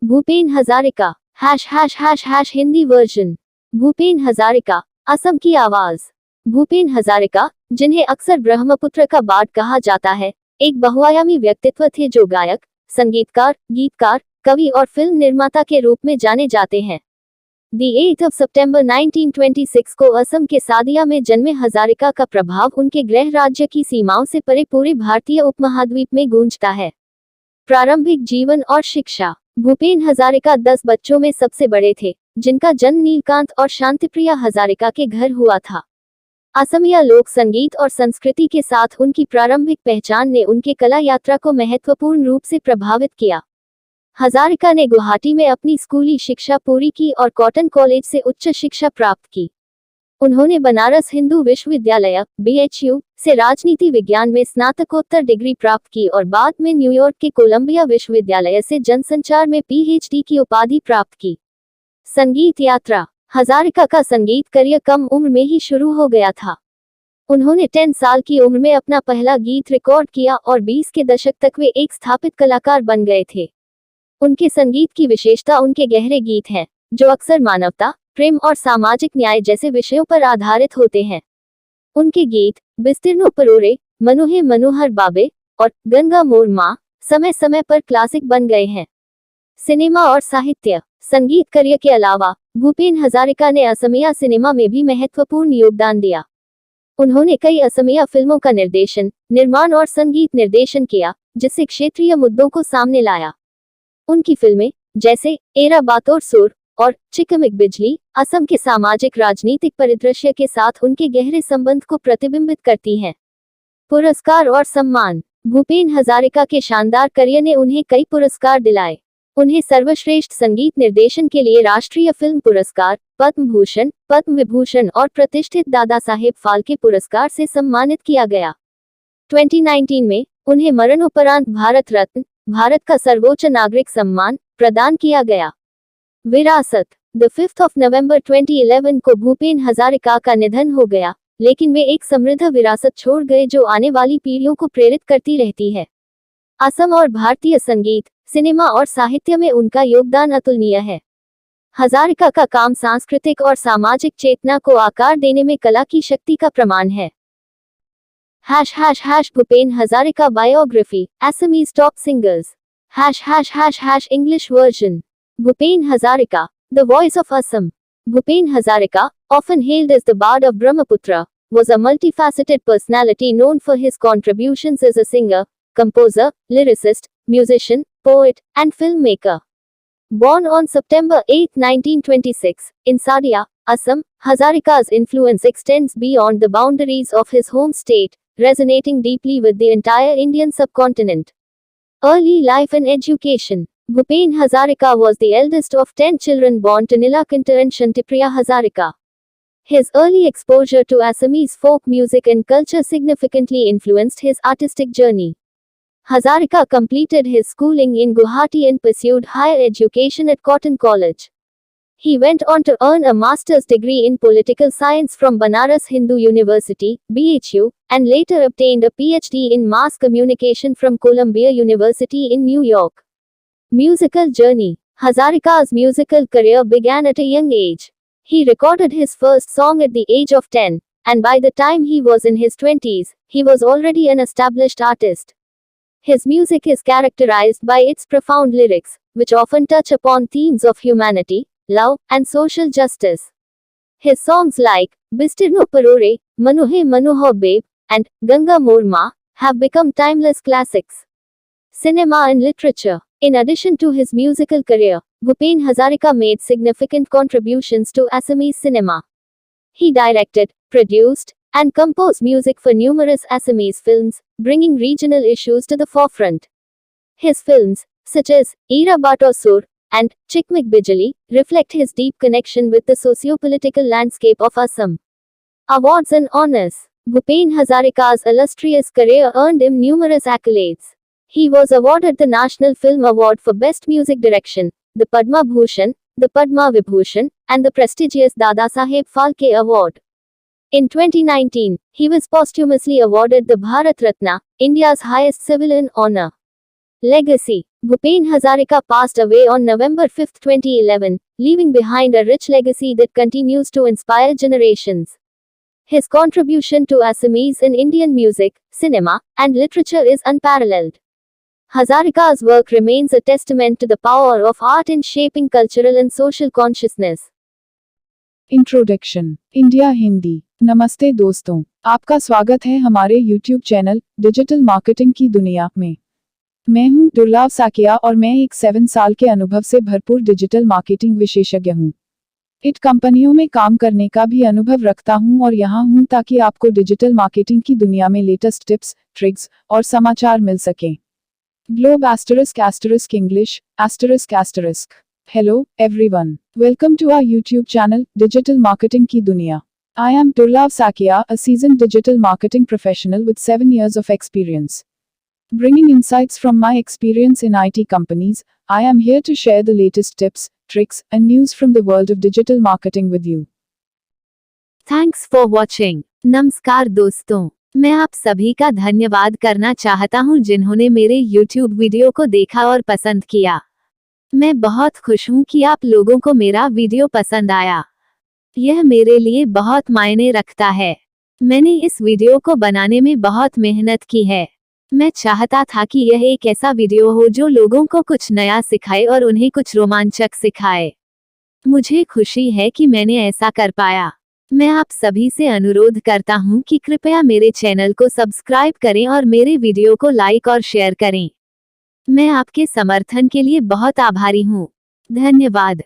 Bhupen Hazarika Hindi version. Bhupen Hazarika, Assam की आवाज। भूपेन हजारिका, जिन्हें अक्सर ब्रह्मपुत्र का बाढ़ कहा जाता है, एक बहुआयामी व्यक्तित्व थे जो गायक, संगीतकार, गीतकार, कवि और फिल्म निर्माता के रूप में जाने जाते हैं। 8 सितंबर 1926 को असम के सादिया में जन्मे हजारिका का प्रभाव उनके गृह राज्य की सीमाओं से परे पूरे भारतीय उपमहाद्वीप में गूंजता है। प्रारंभिक जीवन और शिक्षा। भूपेन हजारिका 10 बच्चों में सबसे बड़े थे, जिनका जन्म नीलकांत और शांतिप्रिया हजारिका के घर हुआ था। असमिया लोक संगीत और संस्कृति के साथ उनकी प्रारंभिक पहचान ने उनके कला यात्रा को महत्वपूर्ण रूप से प्रभावित किया। हजारिका ने गुवाहाटी में अपनी स्कूली शिक्षा पूरी की और कॉटन कॉलेज से उच्च शिक्षा प्राप्त की। उन्होंने बनारस हिंदू विश्वविद्यालय (BHU) से राजनीति विज्ञान में स्नातकोत्तर डिग्री प्राप्त की और बाद में न्यूयॉर्क के कोलंबिया विश्वविद्यालय से जनसंचार में PhD की उपाधि प्राप्त की। संगीत यात्रा। हजारिका का संगीत करियर कम उम्र में ही शुरू हो गया था। उन्होंने 10 साल की उम्र में अपना पहला गीत रिकॉर्ड किया और 20 के दशक तक वे एक स्थापित कलाकार बन गए थे। उनके संगीत की विशेषता उनके गहरे गीत हैं, जो अक्सर मानवता, प्रेम और सामाजिक न्याय जैसे विषयों पर आधारित होते हैं। उनके गीत बिस्तिरनु परोरे, मनुहे मनोहर बाबे और गंगा मोर माँ समय समय पर क्लासिक बन गए हैं। सिनेमा और साहित्य। संगीत करियर के अलावा भूपेन हजारिका ने असमिया सिनेमा में भी महत्वपूर्ण योगदान दिया। उन्होंने कई असमिया फिल्मों का निर्देशन, निर्माण और संगीत निर्देशन किया, जिससे क्षेत्रीय मुद्दों को सामने लाया। उनकी फिल्में, जैसे एरा बातोर सुर और चिकमिक बिजली, असम के सामाजिक राजनीतिक परिदृश्य के साथ उनके गहरे संबंध को प्रतिबिंबित करती हैं। पुरस्कार और सम्मान। भूपेन हजारिका के शानदार करियर ने उन्हें कई पुरस्कार दिलाए। उन्हें सर्वश्रेष्ठ संगीत निर्देशन के लिए राष्ट्रीय फिल्म पुरस्कार, पद्म भूषण, पद्म विभूषण और प्रतिष्ठित दादा साहेब फाल्के पुरस्कार से सम्मानित किया गया। 2019 में उन्हें मरणोपरांत भारत रत्न, भारत का सर्वोच्च नागरिक सम्मान, प्रदान किया गया। विरासत। 5 नवंबर 2011 को भूपेन हजारिका का निधन हो गया, लेकिन वे एक समृद्ध विरासत छोड़ गए जो आने वाली पीढ़ियों को प्रेरित करती रहती है। असम और भारतीय संगीत, सिनेमा और साहित्य में उनका योगदान अतुलनीय है। हजारिका का काम सांस्कृतिक और सामाजिक चेतना को आकार देने में कला की शक्ति का प्रमाण है। Bhupen Hazarika biography, Assamese top singers. English version. Bhupen Hazarika, the voice of Assam. Bhupen Hazarika, often hailed as the Bard of Brahmaputra, was a multifaceted personality known for his contributions as a singer, composer, lyricist, musician, poet, and filmmaker. Born on September 8, 1926, in Sadia, Assam, Hazarika's influence extends beyond the boundaries of his home state, resonating deeply with the entire Indian subcontinent. Early life and education. Bhupen Hazarika was the eldest of 10 children born to Nilakanta and Shantipriya Hazarika. His early exposure to Assamese folk music and culture significantly influenced his artistic journey. Hazarika completed his schooling in Guwahati and pursued higher education at Cotton College. He went on to earn a master's degree in political science from Banaras Hindu University, BHU, and later obtained a PhD in mass communication from Columbia University in New York. Musical journey. Hazarika's musical career began at a young age. He recorded his first song at the age of 10, and by the time he was in his 20s, he was already an established artist. His music is characterized by its profound lyrics, which often touch upon themes of humanity, love, and social justice. His songs like Bistirnu Parore, Manuhe Manohar Babe, and Ganga Moor Ma have become timeless classics. Cinema and literature. In addition to his musical career, Bhupen Hazarika made significant contributions to Assamese cinema. He directed, produced, and composed music for numerous Assamese films, bringing regional issues to the forefront. His films, such as Era Bato Sur and Chikmik Bijali, reflect his deep connection with the socio-political landscape of Assam. Awards and honors. Bhupen Hazarika's illustrious career earned him numerous accolades. He was awarded the National Film Award for Best Music Direction, the Padma Bhushan, the Padma Vibhushan, and the prestigious Dada Saheb Phalke Award. In 2019, he was posthumously awarded the Bharat Ratna, India's highest civilian honor. Legacy. Bhupen Hazarika passed away on November 5, 2011, leaving behind a rich legacy that continues to inspire generations. His contribution to Assamese in Indian music, cinema, and literature is unparalleled. Hazarika's work remains a testament to the power of art in shaping cultural and social consciousness. Introduction India Hindi. नमस्ते दोस्तों, आपका स्वागत है हमारे YouTube channel digital marketing की दुनिया में। मैं हूं दुर्लभ साकिया और मैं एक 7 साल के अनुभव से भरपूर डिजिटल मार्केटिंग विशेषज्ञ हूं। इट कंपनियों में काम करने का भी अनुभव रखता हूं और यहां हूं ताकि आपको डिजिटल मार्केटिंग की दुनिया में लेटेस्ट टिप्स, ट्रिक्स और समाचार मिल सकें। Globe *** English ***. Hello, everyone. Welcome to our YouTube channel, Digital Marketing Ki Duniya. I am Durlab Sakia, a seasoned digital marketing professional with 7 years of experience. Bringing insights from my experience in IT companies, I am here to share the latest tips, tricks, and news from the world of digital marketing with you. Thanks for watching. नमस्कार दोस्तों, मैं आप सभी का धन्यवाद करना चाहता हूं जिन्होंने मेरे YouTube वीडियो को देखा और पसंद किया। मैं बहुत खुश हूं कि आप लोगों को मेरा वीडियो पसंद आया। यह मेरे लिए बहुत मायने रखता है। मैंने इस वीडियो को बनाने में बहुत मेहनत की है। मैं चाहता था कि यह एक ऐसा वीडियो हो जो लोगों को कुछ नया सिखाए और उन्हें कुछ रोमांचक सिखाए। मुझे खुशी है कि मैंने ऐसा कर पाया। मैं आप सभी से अनुरोध करता हूं कि कृपया मेरे चैनल को सब्सक्राइब करें और मेरे वीडियो को लाइक और शेयर करें। मैं आपके समर्थन के लिए बहुत आभारी हूं। धन्यवाद।